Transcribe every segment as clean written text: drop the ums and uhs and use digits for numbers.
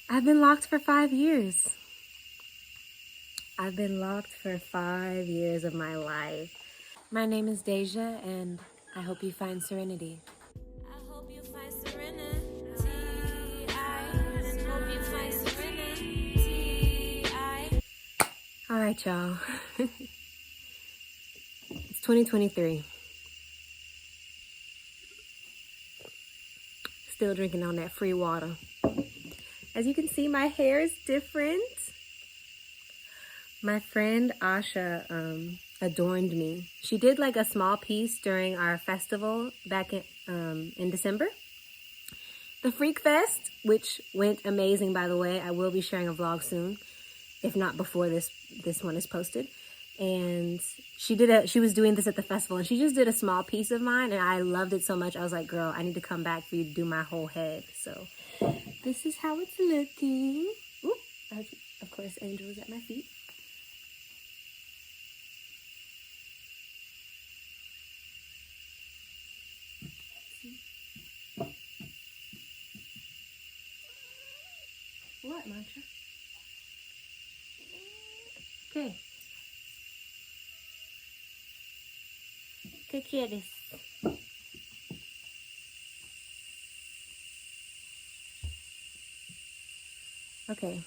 I've been locked for 5 years. I've been locked for 5 years of my life. My name is Deja, and I hope you find serenity. I hope you find serenity. I hope you find serenity. All right, y'all. It's 2023. Still drinking on that free water. As you can see, my hair is different. My friend Asha adorned me. She did like a small piece during our festival back in December. The Freak Fest, which went amazing, by the way. I will be sharing a vlog soon, if not before this one is posted. And she was doing this at the festival, and she just did a small piece of mine, and I loved it so much. I was like, girl, I need to come back for you to do my whole head. So this is how it's looking. Oop, of course, Angel is at my feet. What, Mantra? Okay. Take care of this. Okay.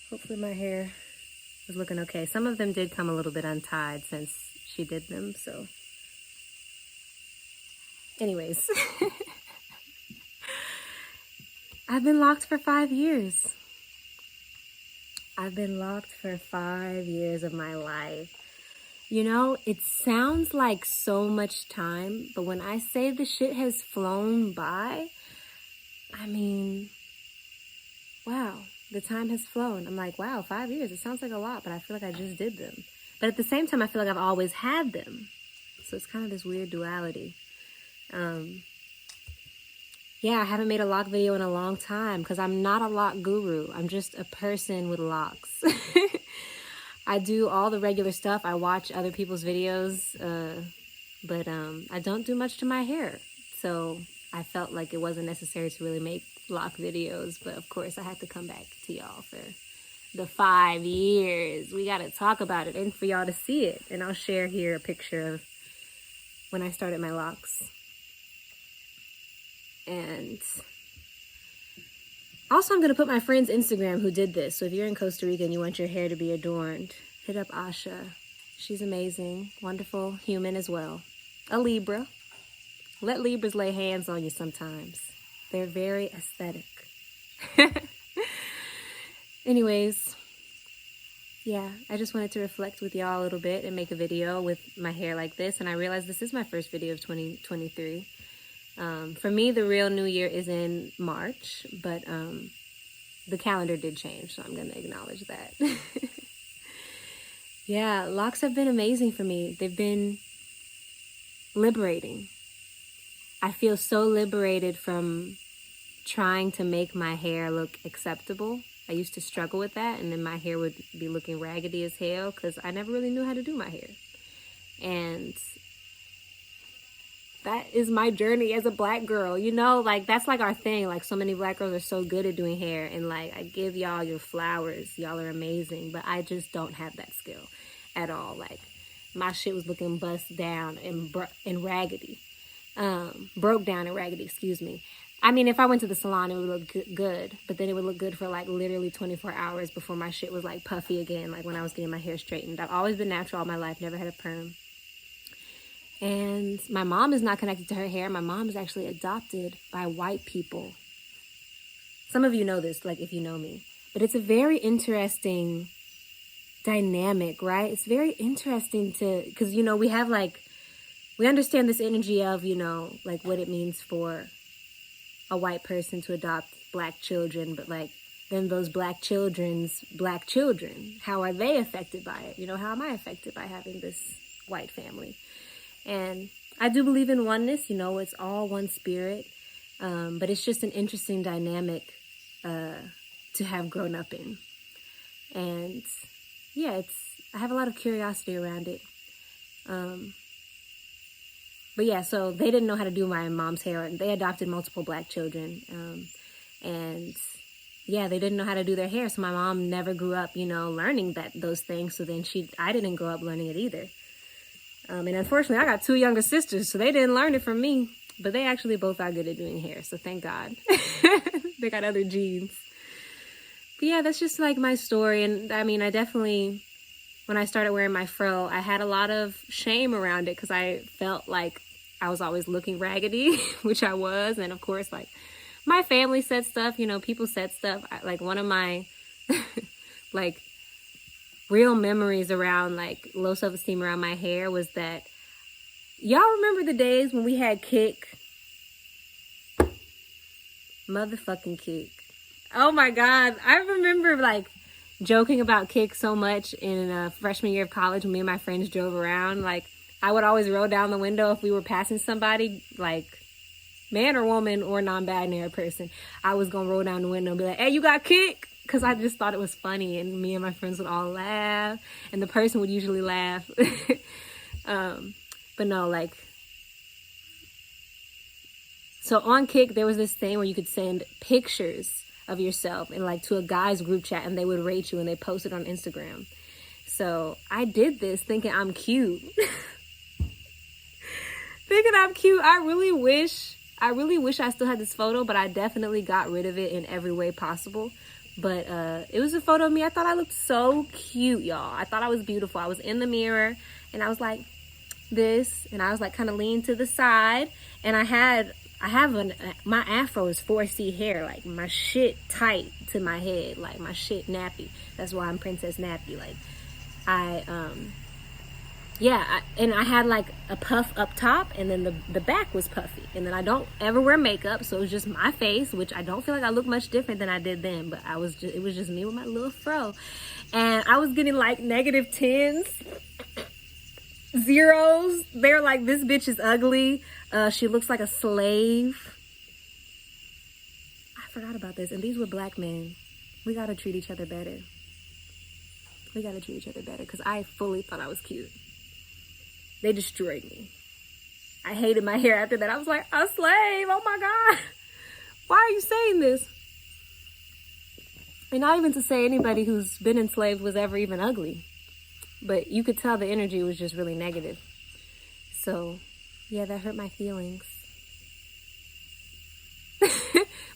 Hopefully my hair is looking okay. Some of them did come a little bit untied since she did them, so. Anyways. I've been locked for 5 years. I've been locked for 5 years of my life. You know, it sounds like so much time, but when I say the shit has flown by, I mean, wow, the time has flown. I'm like, wow, 5 years, it sounds like a lot, but I feel like I just did them. But at the same time, I feel like I've always had them. So it's kind of this weird duality. Yeah, I haven't made a lock video in a long time because I'm not a lock guru. I'm just a person with locks. I do all the regular stuff. I watch other people's videos, but I don't do much to my hair. So I felt like it wasn't necessary to really make lock videos. But of course, I had to come back to y'all for the 5 years. We got to talk about it and for y'all to see it. And I'll share here a picture of when I started my locks. And also, I'm going to put my friend's Instagram who did this. So if you're in Costa Rica and you want your hair to be adorned, hit up Asha. She's amazing, wonderful human as well. A Libra. Let Libras lay hands on you sometimes. They're very aesthetic. Anyways, yeah, I just wanted to reflect with y'all a little bit and make a video with my hair like this. And I realized this is my first video of 2023. For me, the real new year is in March, but the calendar did change, so I'm going to acknowledge that. Yeah, locks have been amazing for me. They've been liberating. I feel so liberated from trying to make my hair look acceptable. I used to struggle with that, and then my hair would be looking raggedy as hell because I never really knew how to do my hair. And that is my journey as a black girl, you know, like that's like our thing. Like so many black girls are so good at doing hair, and like I give y'all your flowers. Y'all are amazing, but I just don't have that skill at all. Like my shit was looking bust down and raggedy, broke down and raggedy, excuse me. I mean, if I went to the salon, it would look good, but then it would look good for like literally 24 hours before my shit was like puffy again, like when I was getting my hair straightened. I've always been natural all my life, never had a perm. And my mom is not connected to her hair. My mom is actually adopted by white people. Some of you know this, like if you know me. But it's a very interesting dynamic, right? It's very interesting because, you know, we understand this energy of, you know, like what it means for a white person to adopt black children. But like, then those black children's black children, how are they affected by it? You know, how am I affected by having this white family? And I do believe in oneness, you know, it's all one spirit. But it's just an interesting dynamic to have grown up in. And yeah, I have a lot of curiosity around it. But yeah, so they didn't know how to do my mom's hair, and they adopted multiple black children. And yeah, they didn't know how to do their hair. So my mom never grew up, learning those things. So then I didn't grow up learning it either. And unfortunately, I got 2 younger sisters, so they didn't learn it from me. But they actually both are good at doing hair, so thank God. They got other genes. But yeah, that's just like my story. And I mean, I definitely, when I started wearing my fro, I had a lot of shame around it because I felt like I was always looking raggedy, which I was. And of course, like, my family said stuff, people said stuff. Like, one of my, like, real memories around, like, low self-esteem around my hair was that, y'all remember the days when we had Kick? Motherfucking Kick. Oh my God. I remember, like, joking about Kick so much in freshman year of college when me and my friends drove around. Like, I would always roll down the window if we were passing somebody, like, man or woman or non-binary person. I was going to roll down the window and be like, hey, you got Kick? Because I just thought it was funny, and me and my friends would all laugh, and the person would usually laugh. But no, like, so on Kick, there was this thing where you could send pictures of yourself and, like, to a guy's group chat, and they would rate you and they post it on Instagram. So I did this thinking I'm cute. Thinking I'm cute. I really wish I still had this photo, but I definitely got rid of it in every way possible. But it was a photo of me. I thought I looked so cute, y'all. I thought I was beautiful. I was in the mirror, and I was like this, and I was like kind of leaned to the side, and my afro is 4C hair, like my shit tight to my head, like my shit nappy. That's why I'm Princess Nappy. Like, and I had like a puff up top, and then the back was puffy. And then I don't ever wear makeup, so it was just my face, which I don't feel like I look much different than I did then. But it was just me with my little fro, and I was getting like -10s, 0s. They're like, this bitch is ugly. She looks like a slave. I forgot about this, and these were black men. We gotta treat each other better. Because I fully thought I was cute. They destroyed me. I hated my hair after that. I was like, a slave, oh my God. Why are you saying this? And not even to say anybody who's been enslaved was ever even ugly. But you could tell the energy was just really negative. So, yeah, that hurt my feelings.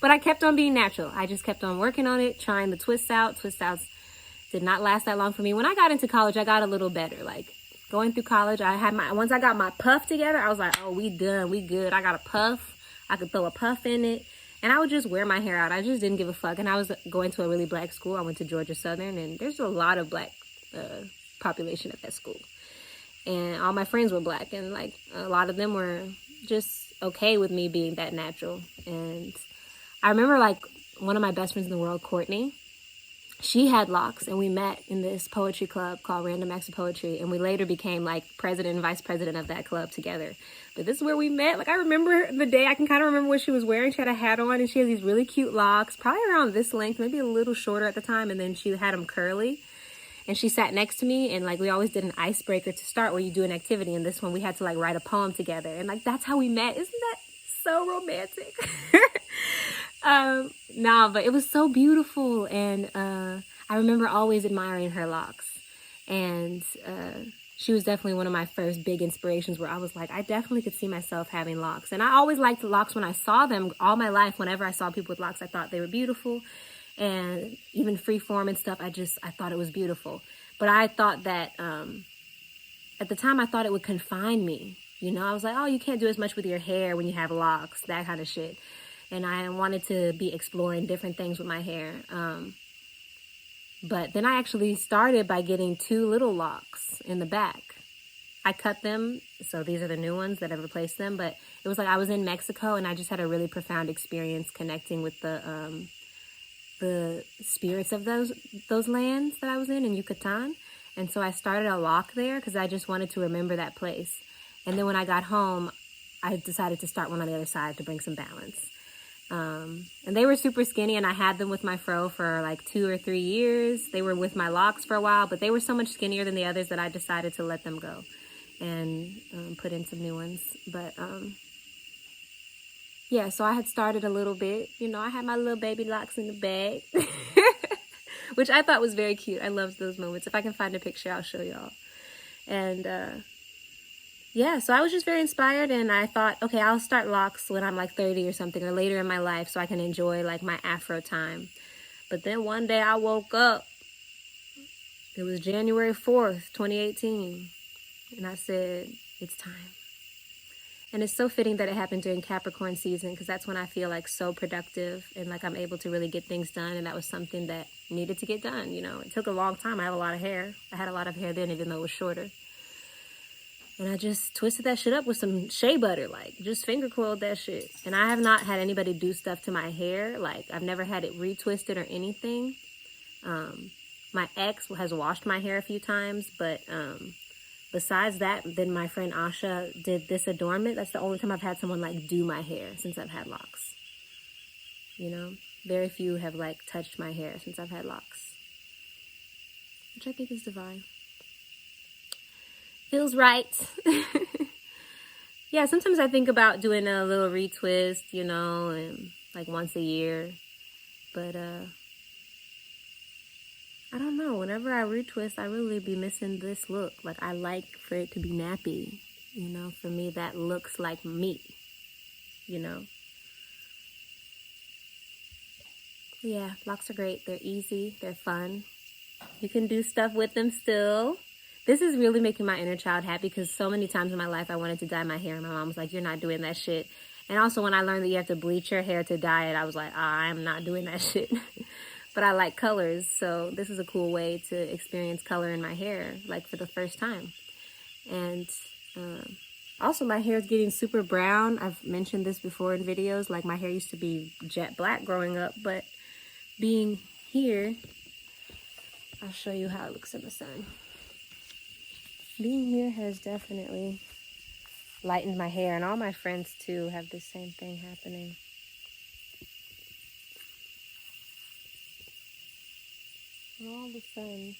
But I kept on being natural. I just kept on working on it, trying the twist out. Twist outs did not last that long for me. When I got into college, I got a little better. Like, going through college, once I got my puff together, I was like, oh, we done, we good. I got a puff. I could throw a puff in it. And I would just wear my hair out. I just didn't give a fuck. And I was going to a really black school. I went to Georgia Southern, and there's a lot of black population at that school. And all my friends were black, and like a lot of them were just okay with me being that natural. And I remember like one of my best friends in the world, Courtney, she had locks, and we met in this poetry club called Random Acts of Poetry, and we later became like president and vice president of that club together. But this is where we met. Like, I remember the day. I can kind of remember what she was wearing. She had a hat on, and she had these really cute locks, probably around this length, maybe a little shorter at the time, and then she had them curly. And she sat next to me, and like we always did an icebreaker to start where you do an activity, and this one we had to like write a poem together, and like that's how we met. Isn't that so romantic? No, but it was so beautiful, and I remember always admiring her locks, and she was definitely one of my first big inspirations where I was like, I definitely could see myself having locks. And I always liked locks when I saw them all my life. Whenever I saw people with locks, I thought they were beautiful, and even freeform and stuff, I thought it was beautiful. But I thought that at the time I thought it would confine me. You know, I was like, oh, you can't do as much with your hair when you have locks, that kind of shit. And I wanted to be exploring different things with my hair. But then I actually started by getting 2 little locks in the back. I cut them, so these are the new ones that have replaced them. But it was like I was in Mexico, and I just had a really profound experience connecting with the spirits of those lands that I was in Yucatan. And so I started a lock there because I just wanted to remember that place. And then when I got home, I decided to start one on the other side to bring some balance. And they were super skinny, and I had them with my fro for like 2 or 3 years. They were with my locks for a while, but they were so much skinnier than the others that I decided to let them go and put in some new ones. But yeah, so I had started a little bit. You know, I had my little baby locks in the bag, which I thought was very cute. I loved those moments. If I can find a picture, I'll show y'all. And yeah, so I was just very inspired, and I thought, okay, I'll start locks when I'm like 30 or something, or later in my life, so I can enjoy like my Afro time. But then one day I woke up. It was January 4th, 2018. And I said, it's time. And it's so fitting that it happened during Capricorn season, because that's when I feel like so productive and like I'm able to really get things done. And that was something that needed to get done. You know, it took a long time. I have a lot of hair. I had a lot of hair then, even though it was shorter. And I just twisted that shit up with some shea butter, like just finger coiled that shit. And I have not had anybody do stuff to my hair. Like I've never had it retwisted or anything. My ex has washed my hair a few times, but besides that, then my friend Asha did this adornment. That's the only time I've had someone like do my hair since I've had locks. You know, very few have like touched my hair since I've had locks, which I think is divine. Feels right. Yeah, sometimes I think about doing a little retwist, you know, and like once a year. But I don't know. Whenever I retwist, I really be missing this look. Like I like for it to be nappy, you know. For me, that looks like me, you know. Yeah, locks are great. They're easy. They're fun. You can do stuff with them still. This is really making my inner child happy, because so many times in my life I wanted to dye my hair and my mom was like, you're not doing that shit. And also when I learned that you have to bleach your hair to dye it, I was like, I'm not doing that shit. But I like colors, so this is a cool way to experience color in my hair, like for the first time. And also my hair is getting super brown. I've mentioned this before in videos, like my hair used to be jet black growing up, but being here, I'll show you how it looks in the sun. Being here has definitely lightened my hair, and all my friends too have the same thing happening. And all of a sudden,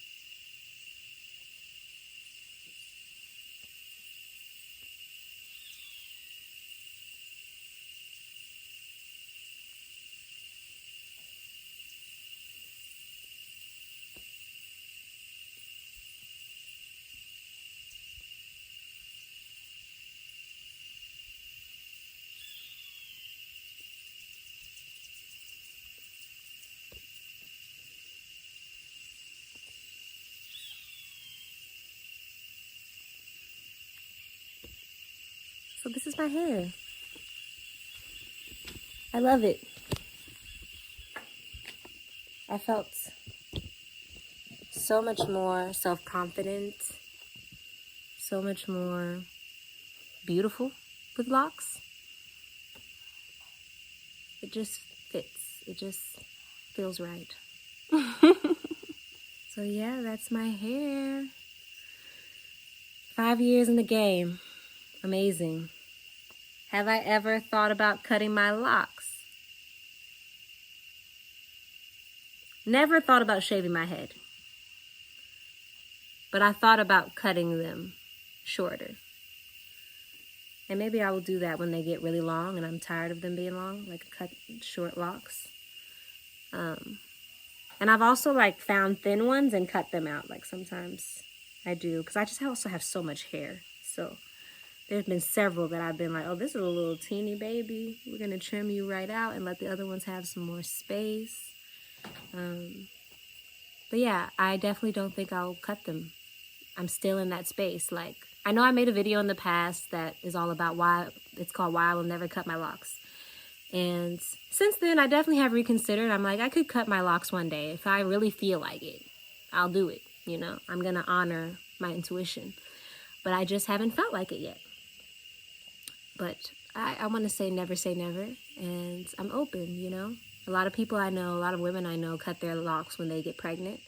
so this is my hair. I love it. I felt so much more self-confident, so much more beautiful with locks. It just fits. It just feels right. So yeah, that's my hair. 5 years in the game. Amazing. Have I ever thought about cutting my locks? Never thought about shaving my head. But I thought about cutting them shorter. And maybe I will do that when they get really long and I'm tired of them being long, like cut short locks. And I've also like found thin ones and cut them out. Like sometimes I do, because I just also have so much hair. So there's been several that I've been like, oh, this is a little teeny baby. We're going to trim you right out and let the other ones have some more space. But yeah, I definitely don't think I'll cut them. I'm still in that space. Like, I know I made a video in the past that is all about why, it's called Why I Will Never Cut My Locks. And since then, I definitely have reconsidered. I'm like, I could cut my locks one day. If I really feel like it, I'll do it. You know, I'm going to honor my intuition. But I just haven't felt like it yet. But I want to say never, and I'm open, you know. A lot of people I know, a lot of women I know cut their locks when they get pregnant.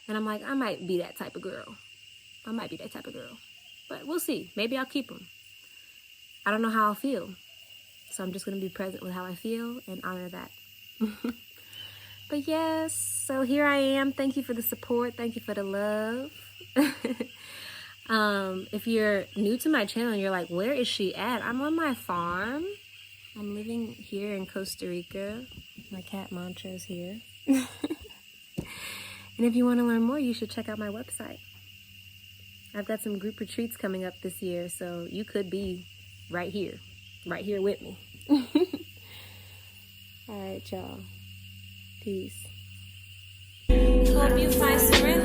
And I'm like, I might be that type of girl. But we'll see. Maybe I'll keep them. I don't know how I'll feel. So I'm just going to be present with how I feel and honor that. But yes, so here I am. Thank you for the support. Thank you for the love. If you're new to my channel and you're like, where is she at? I'm on my farm. I'm living here in Costa Rica. My cat Mantra is here. And if you want to learn more, you should check out my website. I've got some group retreats coming up this year, so you could be right here with me. All right, y'all. Peace. Hope you find serenity.